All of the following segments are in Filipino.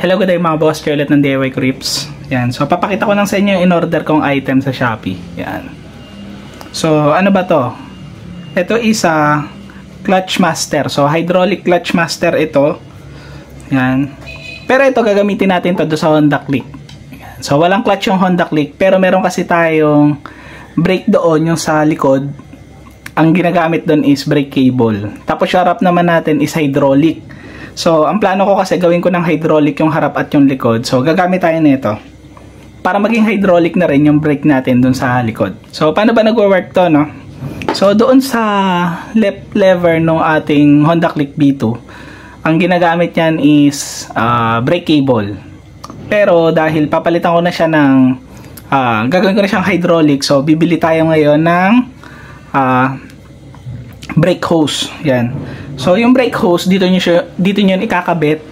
Hello, good day mga boss. Charlotte ng DIY Crips. Yan. So, papakita ko lang sa inyo yung in-order kong item sa Shopee. Yan. So, ano ba to? Ito is a clutch master. So, hydraulic clutch master ito. Yan. Pero ito, gagamitin natin to sa Honda Click. Yan. So, walang clutch yung Honda Click. Pero meron kasi tayong brake doon, yung sa likod. Ang ginagamit doon is brake cable. Tapos, yung harap naman natin is hydraulic. So, ang plano ko kasi gawin ko ng hydraulic yung harap at yung likod. So, gagamit tayo nito para maging hydraulic na rin yung brake natin dun sa likod. So, paano ba nagwo-work to, no? So, doon sa left lever ng ating Honda Click B2, ang ginagamit niyan is brake cable. Pero dahil papalitan ko na siya ng gagawin ko na siyang hydraulic, so bibili tayo ngayon ng brake hose. Yan. So, yung brake hose, dito nyo ikakabit.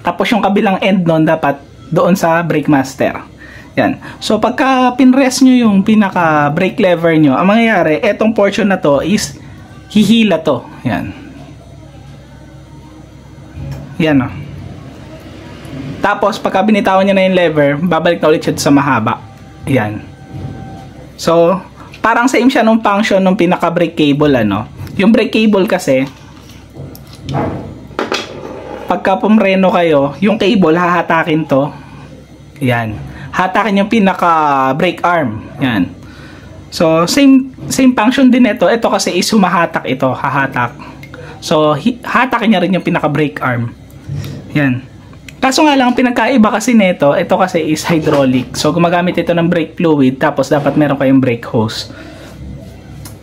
Tapos, yung kabilang end nun, dapat doon sa brake master. Yan. So, pagka pinrest nyo yung pinaka brake lever nyo, ang mangyayari, etong portion na to is hihila to. Yan. Yan, o. Tapos, pagka binitawan nyo na yung lever, babalik na ulit siya sa mahaba. Yan. So, parang same siya nung function ng pinaka brake cable, ano. Yung brake cable kasi, pagka pumreno kayo, yung cable hahatakin to. Yan. Hatakin yung pinaka brake arm. Yan. So, same function din ito. Ito kasi is humahatak ito, hahatak. So, hatakin niya rin yung pinaka brake arm. Yan. Kaso nga lang, pinagkaiba kasi nito, ito kasi is hydraulic. So, gumagamit ito ng brake fluid, tapos dapat meron kayong brake hose.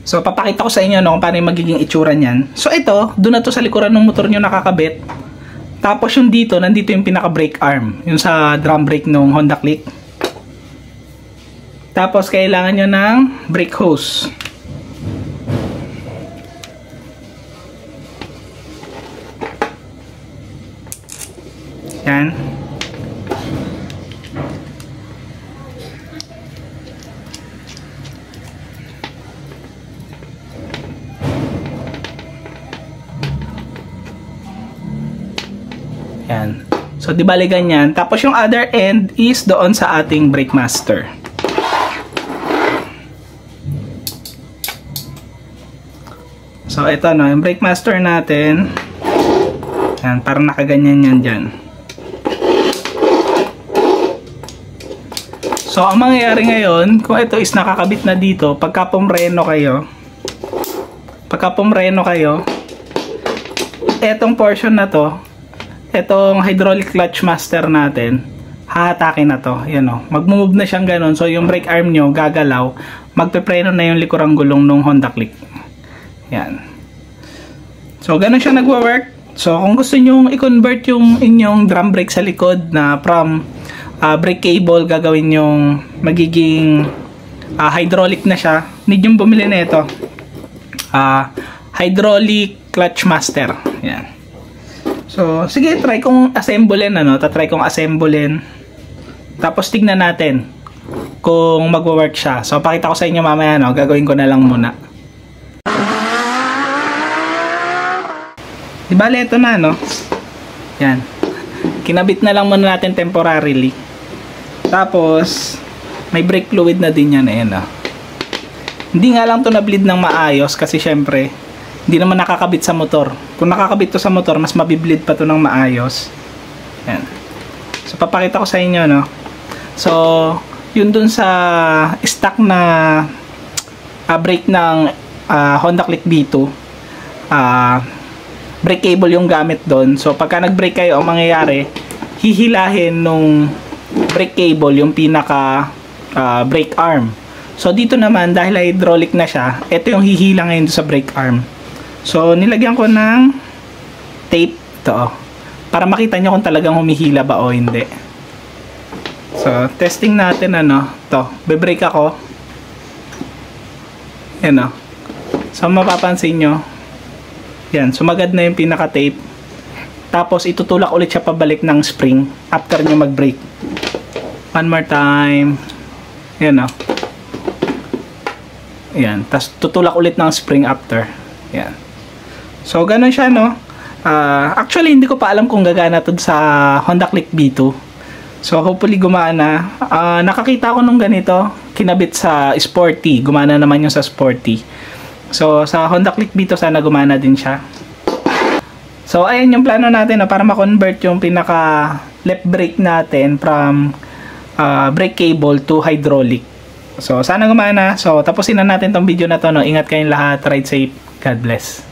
So, papakita ko sa inyo kung paano yung magiging itsura niyan. So, ito, doon na to sa likuran ng motor nyo nakakabit. Tapos yung dito, nandito yung pinaka-brake arm. Yung sa drum brake ng Honda Click. Tapos, kailangan nyo ng brake hose. Yan. Yan. So, di bali ganyan. Tapos, yung other end is doon sa ating brake master. So, ito, no, yung brake master natin. Yan, parang nakaganyan yan dyan. So, ang mangyayari ngayon, kung ito is nakakabit na dito, pagka pumreno kayo, etong portion na to, etong hydraulic clutch master natin, hahatakin na to. Yan o. Mag-move na siyang ganun. So, yung brake arm nyo gagalaw. Magpe-preno na yung likurang gulong ng Honda Click. Yan. So, ganun siya nagwa-work. So, kung gusto nyo i-convert yung inyong drum brake sa likod na from brake cable, gagawin yung magiging hydraulic na siya, need yung bumili na ito. Hydraulic clutch master. Yan. So, sige, try kong assemblein, ano? Tatry kong assemblein. Tapos, tignan natin kung magwo-work siya. So, pakita ko sa inyo mamaya, no? Gagawin ko na lang muna. Di bale, ito na, no? Yan. Kinabit na lang muna natin temporarily. Tapos, may brake fluid na din yan, eh, no? Hindi nga lang to na-bleed ng maayos kasi, syempre, hindi naman nakakabit sa motor. Kung nakakabit to sa motor, mas mabibleed pa to ng maayos. Yan. So, papakita ko sa inyo, no? So, yun dun sa stock na brake ng Honda Click B2. Brake cable yung gamit doon. So, pagka nag-brake kayo, ang mangyayari, hihilahin nung brake cable yung pinaka brake arm. So, dito naman, dahil hydraulic na siya, ito yung hihila ngayon sa brake arm. So, nilagyan ko ng tape to para makita nyo kung talagang humihila ba o hindi. So, testing natin, ano, to. Be-brake ako. Yan, o. So, mapapansin nyo. Yan, sumagad na yung pinaka-tape. Tapos, itutulak ulit siya pabalik ng spring after nyo mag-brake. One more time. Yan, o. Yan. Tapos, tutulak ulit ng spring after. Yan. So, ganun siya, no? Actually, hindi ko pa alam kung gagana to sa Honda Click B2. So, hopefully gumana. Nakakita ko nung ganito, kinabit sa Sporty. Gumana naman yung sa Sporty. So, sa Honda Click B2, sana gumana din siya. So, ayan yung plano natin para ma-convert yung pinaka left brake natin from brake cable to hydraulic. So, sana gumana. So, tapusin na natin tong video na to. No? Ingat kayong lahat. Ride safe. God bless.